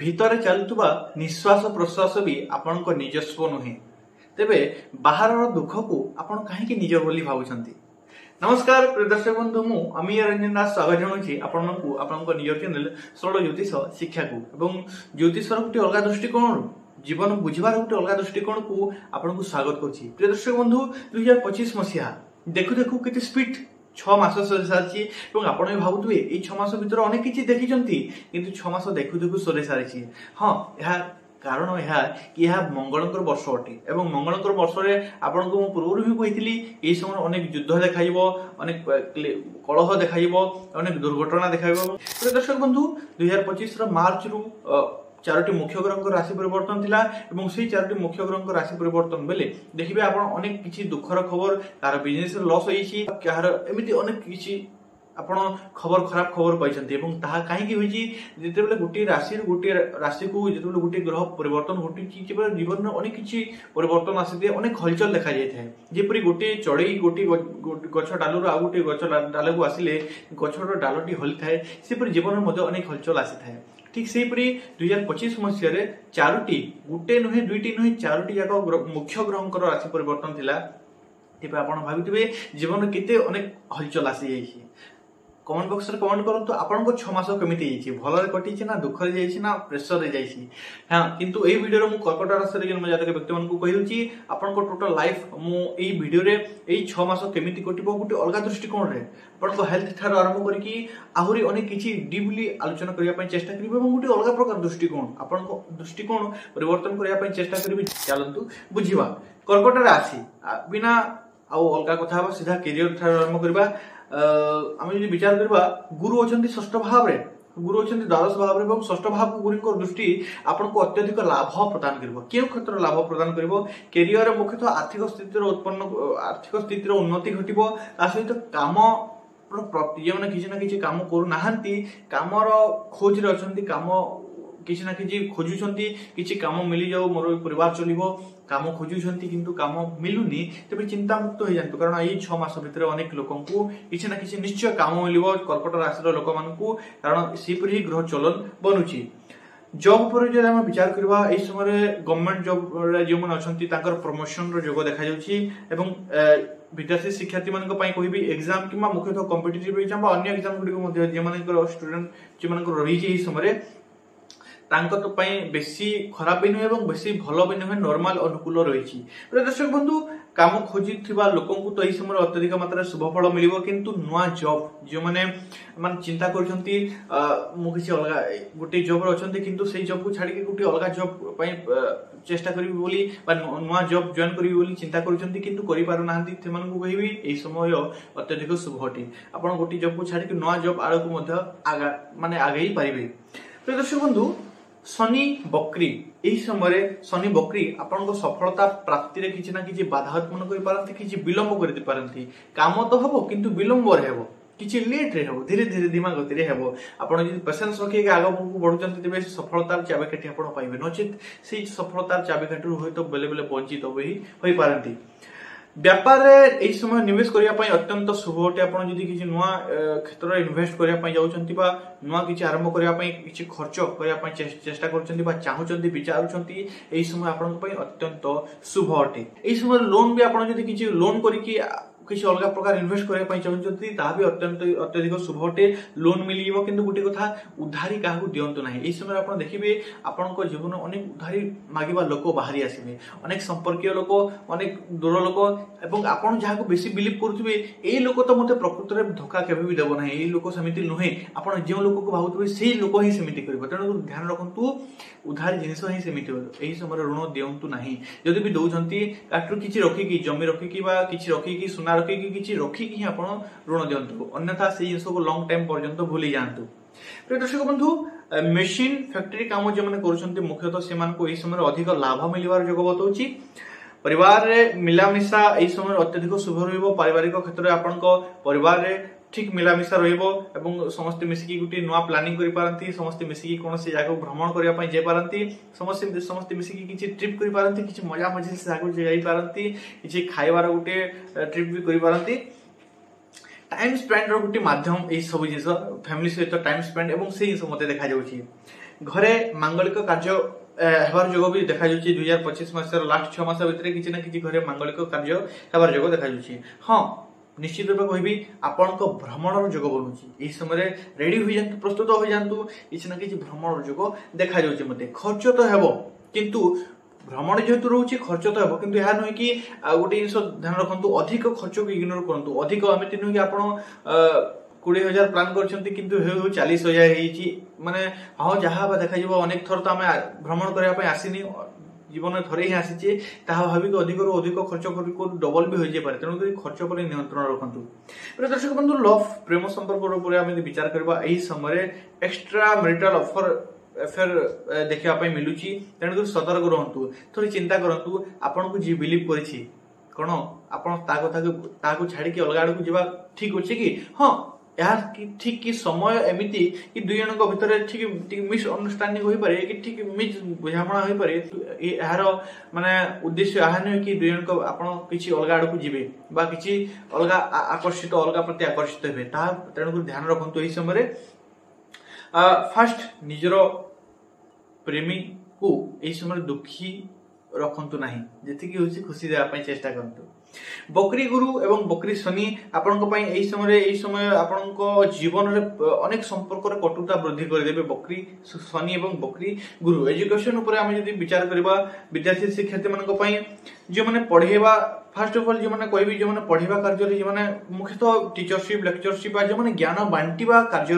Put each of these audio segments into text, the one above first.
ভিতরে ଚାଲୁଥିବା ନିଶ୍ୱାସ ପ୍ରଶ୍ୱାସ ବି ଆପଣଙ୍କ ନିଜସ୍ୱ ନୁହେଁ। ତେବେ ବାହାରର ଦୁଃଖକୁ ଆପଣ କାହିଁକି ନିଜ ବୋଲି ଭାବୁଛନ୍ତି? ନମସ୍କାର ପ୍ରିୟ ଦର୍ଶକ ବନ୍ଧୁ, ମୁଁ ଅମିୟ ରଞ୍ଜନ ଦାସ ସ୍ୱାଗତ ଜଣାଉଛି ଆପଣଙ୍କୁ ଆପଣଙ୍କ ନିଜ ଚ୍ୟାନେଲ ସରଳ ଜ୍ୟୋତିଷ ଶିକ୍ଷାକୁ ଏବଂ ଜ୍ୟୋତିଷର ଗୋଟେ ଅଲଗା ଦୃଷ୍ଟିକୋଣରୁ ଜୀବନ ବୁଝିବାର ଗୋଟେ ଅଲଗା ଦୃଷ୍ଟିକୋଣକୁ ଆପଣଙ୍କୁ ସ୍ୱାଗତ କରୁଛି। ପ୍ରିୟ ଦର୍ଶକ ବନ୍ଧୁ, 2025 ମସିହା ଦେଖୁ ଦେଖୁ କେତେ ସ୍ପିଡ୍ 6 ମାସ ସରି ସାରିଛି ଏବଂ ଆପଣ ବି ଭାବୁଥିବେ ଏଇ 6 ମାସ ଭିତରେ ଅନେକ କିଛି ଦେଖିଛନ୍ତି, କିନ୍ତୁ 6 ମାସ ଦେଖୁ ଦେଖୁ ସରି ସାରିଛି। ହଁ, ଏହା କାରଣ ଏହା କି ଏହା ମଙ୍ଗଳଙ୍କର ବର୍ଷ ଅଟେ ଏବଂ ମଙ୍ଗଳଙ୍କର ବର୍ଷରେ ଆପଣଙ୍କୁ ମୁଁ ପୂର୍ବରୁ ହିଁ କହିଥିଲି ଏହି ସମୟରେ ଅନେକ ଯୁଦ୍ଧ ଦେଖାଯିବ, ଅନେକ କଳହ ଦେଖାଯିବ, ଅନେକ ଦୁର୍ଘଟଣା ଦେଖାଯିବ। ଦର୍ଶକ ବନ୍ଧୁ, 2025 ମାର୍ଚ୍ଚରୁ 4ଟି ମୁଖ୍ୟ ଗ୍ରହଙ୍କ ରାଶି ପରିବର୍ତ୍ତନ ଥିଲା ଏବଂ ସେଇ 4ଟି ମୁଖ୍ୟ ଗ୍ରହଙ୍କ ରାଶି ପରିବର୍ତ୍ତନ ବେଲେ ଦେଖିବେ ଆପଣ ଅନେକ କିଛି ଦୁଃଖର ଖବର, କାହାର ବିଜନେସରେ ଲସ୍ ହେଇଛି, କାହାର ଏମିତି ଅନେକ କିଛି ଆପଣ ଖବର ଖରାପ ଖବର ପାଇଛନ୍ତି। ଏବଂ ତାହା କାହିଁକି ହୋଇଛି? ଯେତେବେଳେ ଗୋଟିଏ ରାଶିରୁ ଗୋଟିଏ ରାଶିକୁ ଯେତେବେଳେ ଗୋଟିଏ ଗ୍ରହ ପରିବର୍ତ୍ତନ ଘଟୁଛି, ଯେତେବେଳେ ଜୀବନରେ ଅନେକ କିଛି ପରିବର୍ତ୍ତନ ଆସିଥାଏ, ଅନେକ ହଲଚଲ ଦେଖାଯାଇଥାଏ। ଯେପରି ଗୋଟିଏ ଚଢେଇ ଗୋଟିଏ ଗଛ ଡାଲରୁ ଆଉ ଗୋଟିଏ ଗଛ ଡାଲକୁ ଆସିଲେ ଗଛର ଡାଲଟି ହଲିଥାଏ, ସେପରି ଜୀବନରେ ମଧ୍ୟ ଅନେକ ହଲଚଲ ଆସିଥାଏ। ଠିକ୍ ସେହିପରି 2025 ମସିହାରେ 4ଟି, ଗୋଟେ ନୁହେଁ, 2ଟି ନୁହେଁ, 4ଟି ଯାକ ମୁଖ୍ୟ ଗ୍ରହଙ୍କର ରାଶି ପରିବର୍ତ୍ତନ ଥିଲା। ତେବେ ଆପଣ ଭାବୁଥିବେ ଜୀବନରେ କେତେ ଅନେକ ହଲଚଲ ଆସିଯାଇଛି। କମେଣ୍ଟ ବକ୍ସରେ କମେଣ୍ଟ କରନ୍ତୁ ଆପଣଙ୍କ 6 ମାସ କେମିତି ଯାଇଛି, ଭଲରେ କଟିଛି ନା ଦୁଃଖରେ ଯାଇଛି ନା ପ୍ରେସରରେ ଯାଇଛି। ହଁ, କିନ୍ତୁ ଏଇ ଭିଡିଓରେ ମୁଁ କର୍କଟ ରାଶିରେ ଜନ୍ମ ଜାତକ ବ୍ୟକ୍ତିମାନଙ୍କୁ କହିଦେଉଛି ଆପଣଙ୍କ ଟୋଟାଲ ଲାଇଫ ମୁଁ ଏଇ ଭିଡିଓରେ ଏଇ 6 ମାସ କେମିତି କଟିବ ଗୋଟେ ଅଲଗା ଦୃଷ୍ଟିକୋଣରେ ଆପଣଙ୍କ ହେଲ୍ଥ ଠାରୁ ଆରମ୍ଭ କରିକି ଆହୁରି ଅନେକ କିଛି ଡିପଲି ଆଲୋଚନା କରିବା ପାଇଁ ଚେଷ୍ଟା କରିବି ଏବଂ ଗୋଟେ ଅଲଗା ପ୍ରକାର ଦୃଷ୍ଟିକୋଣ ଆପଣଙ୍କ ଦୃଷ୍ଟିକୋଣ ପରିବର୍ତ୍ତନ କରିବା ପାଇଁ ଚେଷ୍ଟା କରିବି। ଚାଲନ୍ତୁ ବୁଝିବା କର୍କଟ ରାଶି ବିନା ଆଉ ଅଲଗା କଥା ହେବା, ସିଧା କ୍ୟାରିୟର ଠାରୁ ଆରମ୍ଭ କରିବା। ଆମେ ଯଦି ବିଚାର କରିବା, ଗୁରୁ ଅଛନ୍ତି ଷଷ୍ଠ ଭାବରେ, ଗୁରୁ ଅଛନ୍ତି ଦ୍ୱାଦଶ ଭାବରେ ଏବଂ ଷଷ୍ଠ ଭାବକୁ ଗୁରୁଙ୍କ ଦୃଷ୍ଟି ଆପଣଙ୍କୁ ଅତ୍ୟଧିକ ଲାଭ ପ୍ରଦାନ କରିବ। କେଉଁ କ୍ଷେତ୍ରରେ ଲାଭ ପ୍ରଦାନ କରିବ? କ୍ୟାରିୟର ମୁଖ୍ୟତଃ ଆର୍ଥିକ ସ୍ଥିତିର ଉନ୍ନତି ଘଟିବ। ତା ସହିତ କାମ ଯେଉଁମାନେ କିଛି ନା କିଛି କାମ କରୁନାହାନ୍ତି, କାମର ଖୋଜରେ ଅଛନ୍ତି, କାମ କିଛି ନା କିଛି ଖୋଜୁଛନ୍ତି, କିଛି କାମ ମିଳିଯାଉ ମୋର ପରିବାର ଚଳିବ, କାମ ଖୋଜୁଛନ୍ତି କିନ୍ତୁ କାମ ମିଳୁନି, ତେବେ ଚିନ୍ତାମୁକ୍ତ ହେଇଯାନ୍ତୁ, କାରଣ ଏଇ 6 ମାସ ଭିତରେ ଅନେକ ଲୋକଙ୍କୁ କିଛି ନା କିଛି ନିଶ୍ଚୟ କାମ ମିଳିବ କର୍କଟ ରାଶିର ଲୋକମାନଙ୍କୁ, କାରଣ ସେପରି ହିଁ ଗ୍ରହ ଚଳନ ବନୁଛି। ଜବ୍ ଉପରେ ଯଦି ଆମେ ବିଚାର କରିବା, ଏହି ସମୟରେ ଗଭର୍ଣ୍ଣମେଣ୍ଟ ଜବ୍ରେ ଯେଉଁମାନେ ଅଛନ୍ତି ତାଙ୍କର ପ୍ରମୋସନର ଯୋଗ ଦେଖାଯାଉଛି ଏବଂ ବିଦେଶୀ ଶିକ୍ଷାର୍ଥୀ ମାନଙ୍କ ପାଇଁ କହିବି ଏକ୍ସାମ କିମ୍ବା ମୁଖ୍ୟତଃ କମ୍ପିଟିଟିଭ ଏକ୍ସାମ ବା ଅନ୍ୟ ଏକ୍ସାମ ଗୁଡ଼ିକ ମଧ୍ୟ ଯେଉଁମାନଙ୍କର ଷ୍ଟୁଡେଣ୍ଟ ଯେଉଁମାନଙ୍କର ରହିଛି ଏହି ସମୟରେ ତାଙ୍କ ପାଇଁ ବେଶୀ ଖରାପ ବି ନୁହେଁ ଏବଂ ବେଶୀ ଭଲ ବି ନୁହେଁ, ନର୍ମାଲ ଅନୁକୂଳ ରହିଛି। ଦର୍ଶକ ବନ୍ଧୁ, କାମ ଖୋଜିଥିବା ଲୋକଙ୍କୁ ତ ଏହି ସମୟରେ ଅତ୍ୟଧିକ ମାତ୍ରାରେ ଶୁଭ ଫଳ ମିଳିବ, କିନ୍ତୁ ନୂଆ ଜବ୍ ଯେଉଁମାନେ ଚିନ୍ତା କରୁଛନ୍ତି ମୁଁ କିଛି ଅଲଗା ଗୋଟେ ଜବ୍ରେ ଅଛନ୍ତି କିନ୍ତୁ ସେଇ ଜବ୍କୁ ଛାଡ଼ିକି ଗୋଟେ ଅଲଗା ଜବ୍ ପାଇଁ ଚେଷ୍ଟା କରିବି ବୋଲି ବା ନୂଆ ଜବ୍ ଜଏନ୍ କରିବି ବୋଲି ଚିନ୍ତା କରୁଛନ୍ତି କିନ୍ତୁ କରିପାରୁନାହାନ୍ତି, ସେମାନଙ୍କୁ କହିବି ଏହି ସମୟ ଅତ୍ୟଧିକ ଶୁଭ ଅଟେ। ଆପଣ ଗୋଟେ ଜବ୍କୁ ଛାଡ଼ିକି ନୂଆ ଜବ୍ ଆଡ଼କୁ ମଧ୍ୟ ଆଗେଇ ପାରିବେ। ଦର୍ଶକ ବନ୍ଧୁ, ଶନି ବକ୍ରି, ଏହି ସମୟରେ ଶନି ବକ୍ରି ଆପଣଙ୍କ ସଫଳତା ପ୍ରାପ୍ତିରେ କିଛି ନା କିଛି ବାଧା ଉତ୍ପନ୍ନ କରିପାରନ୍ତି, କିଛି ବିଳମ୍ବ କରିପାରନ୍ତି। କାମ ତ ହବ କିନ୍ତୁ ବିଳମ୍ବରେ ହେବ, କିଛି ଲେଟ୍ରେ ହେବ, ଧୀରେ ଧୀରେ ଧୀମା ଗତିରେ ହେବ। ଆପଣ ଯଦି ପେସେନ୍ସ ରଖିକି ଆଗକୁ ବଢୁଛନ୍ତି ତେବେ ସଫଳତାର ଚାବିକାଠି ଆପଣ ପାଇବେ, ନଚେତ ସେଇ ସଫଳତାର ଚାବିକାଠିରୁ ହୁଏତ ବେଳେ ବେଳେ ବଞ୍ଚିତ ହୋଇପାରନ୍ତି। ବ୍ୟାପାରରେ ଏହି ସମୟ ନିବେଶ କରିବା ପାଇଁ ଅତ୍ୟନ୍ତ ଶୁଭ ଅଟେ। ଆପଣ ଯଦି କିଛି ନୂଆ କ୍ଷେତ୍ରରେ ଇନଭେଷ୍ଟ କରିବା ପାଇଁ ଯାଉଛନ୍ତି ବା ନୂଆ କିଛି ଆରମ୍ଭ କରିବା ପାଇଁ କିଛି ଖର୍ଚ୍ଚ କରିବା ପାଇଁ ଚେଷ୍ଟା କରୁଛନ୍ତି ବା ଚାହୁଁଛନ୍ତି, ବିଚାରୁଛନ୍ତି, ଏହି ସମୟ ଆପଣଙ୍କ ପାଇଁ ଅତ୍ୟନ୍ତ ଶୁଭ ଅଟେ। ଏହି ସମୟରେ ଲୋନ୍ ବି ଆପଣ ଯଦି କିଛି ଲୋନ୍ କରିକି କିଛି ଅଲଗା ପ୍ରକାର ଇନଭେଷ୍ଟ କରିବା ପାଇଁ ଚାହୁଁଛନ୍ତି ତାହା ବି ଅତ୍ୟଧିକ ଶୁଭ ଅଟେ। ଲୋନ୍ ମିଳିଯିବ, କିନ୍ତୁ ଗୋଟେ କଥା, ଉଧାରି କାହାକୁ ଦିଅନ୍ତୁ ନାହିଁ। ଏହି ସମୟରେ ଆପଣ ଦେଖିବେ ଆପଣଙ୍କ ଜୀବନ ଅନେକ ଉଧାରି ମାଗିବା ଲୋକ ବାହାରି ଆସିବେ, ଅନେକ ସମ୍ପର୍କୀୟ ଲୋକ, ଅନେକ ଦୂର ଲୋକ, ଏବଂ ଆପଣ ଯାହାକୁ ବେଶୀ ବିଲିଭ କରୁଥିବେ ଏଇ ଲୋକ ତ ମତେ ପ୍ରକୃତରେ ଧୋକା କେବେ ବି ଦେବ ନାହିଁ, ଏଇ ଲୋକ ସେମିତି ନୁହେଁ, ଆପଣ ଯେଉଁ ଲୋକକୁ ଭାବୁଥିବେ ସେଇ ଲୋକ ହିଁ ସେମିତି କରିବ। ତେଣୁ ଧ୍ୟାନ ରଖନ୍ତୁ, ଉଧାରି ଜିନିଷ ହିଁ ସେମିତି ହେବ। ଏହି ସମୟରେ ଋଣ ଦିଅନ୍ତୁ ନାହିଁ। ଯଦି ବି ଦଉଛନ୍ତି ତାଠୁ କିଛି ରଖିକି, ଜମି ରଖିକି ବା କିଛି ରଖିକି, ସୁନା ରଖିକି, କିଛି ରଖିକି ହିଁ ଆପଣ ଋଣ ଦିଅନ୍ତୁ, ଅନ୍ୟଥା ସେଇ ଜିନିଷକୁ ଲଙ୍ଗ ଟାଇମ ପର୍ଯ୍ୟନ୍ତ ଭୁଲି ଯାଆନ୍ତୁ। ପ୍ରିୟ ଦର୍ଶକ ବନ୍ଧୁ, ମେସିନ ଫ୍ୟାକ୍ଟରୀ କାମ ଯେଉଁମାନେ କରୁଛନ୍ତି ମୁଖ୍ୟତଃ ସେମାନଙ୍କୁ ଏହି ସମୟରେ ଅଧିକ ଲାଭ ମିଳିବାର ଯୋଗ ବତାଉଛି। ପରିବାରରେ ମିଳାମିଶା ଏହି ସମୟରେ ଅତ୍ୟଧିକ ଶୁଭ ରହିବ। ପାରିବାରିକ କ୍ଷେତ୍ରରେ ଆପଣଙ୍କ ପରିବାରରେ ଠିକ୍ ମିଳାମିଶା ରହିବ ଏବଂ ସମସ୍ତେ ମିଶିକି ଗୋଟେ ନୂଆ ପ୍ଲାନିଂ କରିପାରନ୍ତି, ସମସ୍ତେ ମିଶିକି କୌଣସି ଜାଗାକୁ ଭ୍ରମଣ କରିବା ପାଇଁ ଯାଇପାରନ୍ତି, ସମସ୍ତେ ମିଶିକି କିଛି ଟ୍ରିପ୍ କରିପାରନ୍ତି, କିଛି ମଜା ମଜି ସେ ଜାଗାକୁ ଯାଇପାରନ୍ତି, କିଛି ଖାଇବାର ଗୋଟେ ଟ୍ରିପ୍ ବି କରିପାରନ୍ତି। ଟାଇମ୍ ସ୍ପେଣ୍ଡର ଗୋଟେ ମାଧ୍ୟମ ଏହି ସବୁ ଜିନିଷ, ଫ୍ୟାମିଲି ସହିତ ଟାଇମ୍ ସ୍ପେଣ୍ଡ ଏବଂ ସେଇ ଜିନିଷ ମୋତେ ଦେଖାଯାଉଛି। घरे मांगलिक कार्य हेबार जोग भी देखा जाउछि 2025 मासर लास्ट 6 मास भितर किछि ना किछि घरे मांगलिक कार्य हेबार जोग देखा जाउछि। हाँ निश्चित रूप कहबी आपण भ्रमणर जोग बनूची एही समय रेडी हो जातु प्रस्तुत हो जातु किछि ना किछि भ्रमणर जोग देखा जाउछि। मते खर्च तो हेबो किंतु भ्रमण जेहेतु रोचे खर्च तो हेबो किंतु यह नुहे कि गोटे जिनिस ध्यान रखु अधिक खर्च को इग्नोर करंतु। अधिक एमती नुहे कि आपण 20,000 प्लान करछंती किंतु 40,000 माने हाँ जहाँ देखा अनेक थर तो आम भ्रमण करने आसीनी जीवन थरे ही आसीचे ताहा भाविक अधिक अधिक खर्च कर डबल भी हो जाए पारे तेणुक खर्च पर नियंत्रण रखु। दर्शक बंधु लव प्रेम संपर्क आम विचार करबा एही समय एक्स्ट्रा मैरिटल अफेयर देखा मिलूची तेणुक सतर्क रहतु। थोड़ी चिंता करूँ आपन को जी बिलीव करिछि कौन आप छाड़ी अलग आड़ को जावा ठीक अच्छे कि हाँ यार ठीक कि समय एमती कि दुई जन भितर ठीक मिसअंडरस्टैंडिंग हो पारे कि ठीक मिस बुझाणा हो पारे यार माने उद्देश्य यह नुहे कि दुई जन आपन किसी अलग आड़ को जीवे बा किसी अलग आकर्षित अलग प्रति आकर्षित हे तेणुक ध्यान रखु। यही समय फास्ट निजर प्रेमी को यही समय दुखी रखंतु नहीं जेतिकी होछि खुशी देवा चेष्टा करंतु। बकरी गुरु एवं बकरी शनि यही समय आपण जीवन रे अनेक संपर्क रे कटुता वृद्धि कर देबे बकरी शनि एवं बकरी गुरु। एजुकेशन ऊपर हम यदि विचार करबा विद्यार्थी शिक्षार्थी मानक पई जे माने पढेबा फर्स्ट ऑफ ऑल जे माने कहबी जे माने पढेबा कार्य जे माने मुख्यतः टीचरशिप लेक्चरशिप जे माने ज्ञान बांटीबा कार्य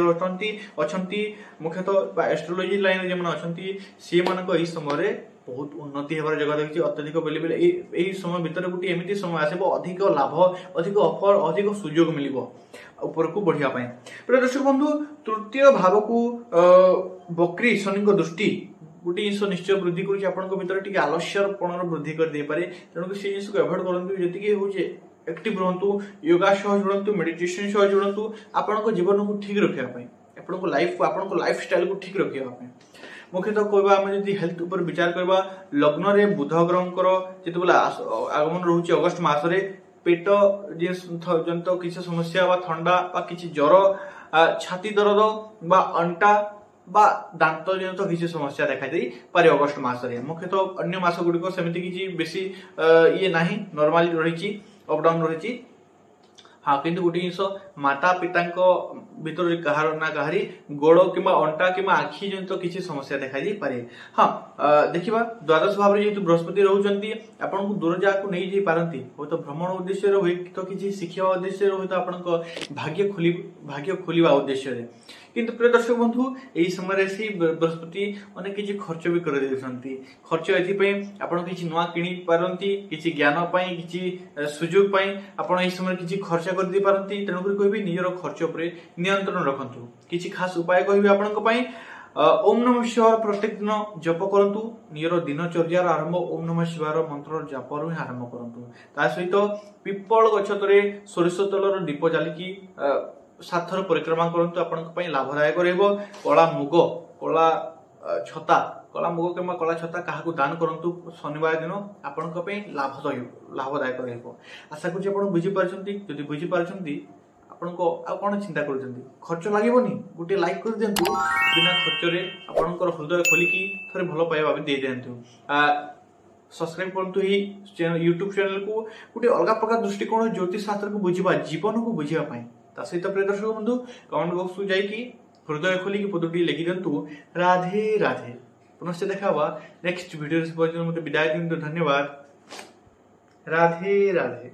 अछंती मुख्यतः एस्ट्रोलॉजी लाइन जे माने अछंती से मानक एही समय रे बहुत उन्नति हेबार जगह देखिए अत्यधिक बेले बेले यही समय भितर गोटे एमती समय आसब अधिक लाभ अधिक ऑफर अधिक सुजोग मिल ऊपर को बढ़िया प्रिय दर्शक बंधु तृतीय भाव को बकरी शनि दृष्टि गोटे जिन निश्चय वृद्धि कर आलस्यपण वृद्धि कर दे पारे तेणुक से जिन को एभॉइड करूँ जी हूँ एक्टिव रहतु योगा सह जुड़ू मेडिटेशन सह जुड़ू आपण जीवन को ठीक रखापी आपको लाइफ स्टाइल को ठीक रखापी। मुख्यतः कहवा आम जब हेल्थ ऊपर विचार करबा लग्न रे बुध ग्रहंकर जितेबाला आगमन रोचे अगस्ट मासरे पेट जनित किसी समस्या बा ठंडा बा किसी ज्वर छाती दर्द बा अंटा बा दांत जनित किसी समस्या देखा दे पारे अगस्ट मासरे। मुख्यतः अन्य मास गुड़िक सेमती किसी बेसी ये नाही नॉर्मल रही अपडाउन रही। हाँ किंतु गोटे जिन माता पिता भीतर कहार ना कहारी गोड़ कि अंटा कि आखि जनित किसी समस्या देखा पारे। हाँ देखा द्वादश भाव में जेहतु बृहस्पति रोचंती आपन को दूर जगह को नहीं पारती हो तो भ्रमण उद्देश्य हुए तो किसी शिक्षा उद्देश्य हुए तो आपन भाग्य खोलिबा उद्देश्य। किंतु प्रिय दर्शक बंधु यही समय से बृहस्पति अनेक किसी खर्च भी कर देउछंती खर्च एथि आपण किसी नुआ किनी पारंती किसी ज्ञान पाई किसी सुजोग पाई आपण एही समय किसी खर्च कर दे पारंती। तेणुक कहबी निजर खर्च पर नियंत्रण रखंतु। किसी खास उपाय कहबी आपण पई ओम नमः शिवाय प्रत्येक दिन जप करंतु निजर दिनचर्यार आरंभ ओम नमः शिवाय मंत्र जप रु आरंभ करंतु। ता सहित पिपल गछ तरे सोरिष तेलर दीप जालिकी 7 थर परिक्रमा करंतु आपण लाभदायक रहइबो। कला मुग कला छता कला मुग किंबा कला छता काहाकू दान करंतु शनिवार दिन आपण लाभदायक रहइबो। आशा करूँ आपण बुझी पारछंती जदि बुझी पारछंती आपण को आ कोन चिंता करछंती खर्च लागेबोनी गोटे लाइक कर देंतु बिना खर्च रे आपणकर हृदय खोलिकी थरे भलो पाइबा दे देंतु। सब्सक्राइब करंतु ही यूट्यूब चैनल को गोटे अलग प्रकार दृष्टिकोण ज्योतिष शास्त्र को बुझिबा जीवन को बुझिबा पई ता सहित प्रिय दर्शक बंधु कमेंट बॉक्स को जाइकी हृदय खोलिकी पदटी लिखि दिंतु राधे राधे। पुनश्च देखा नेक्स्ट वीडियो से मते विदाय दिंतु। धन्यवाद। राधे राधे।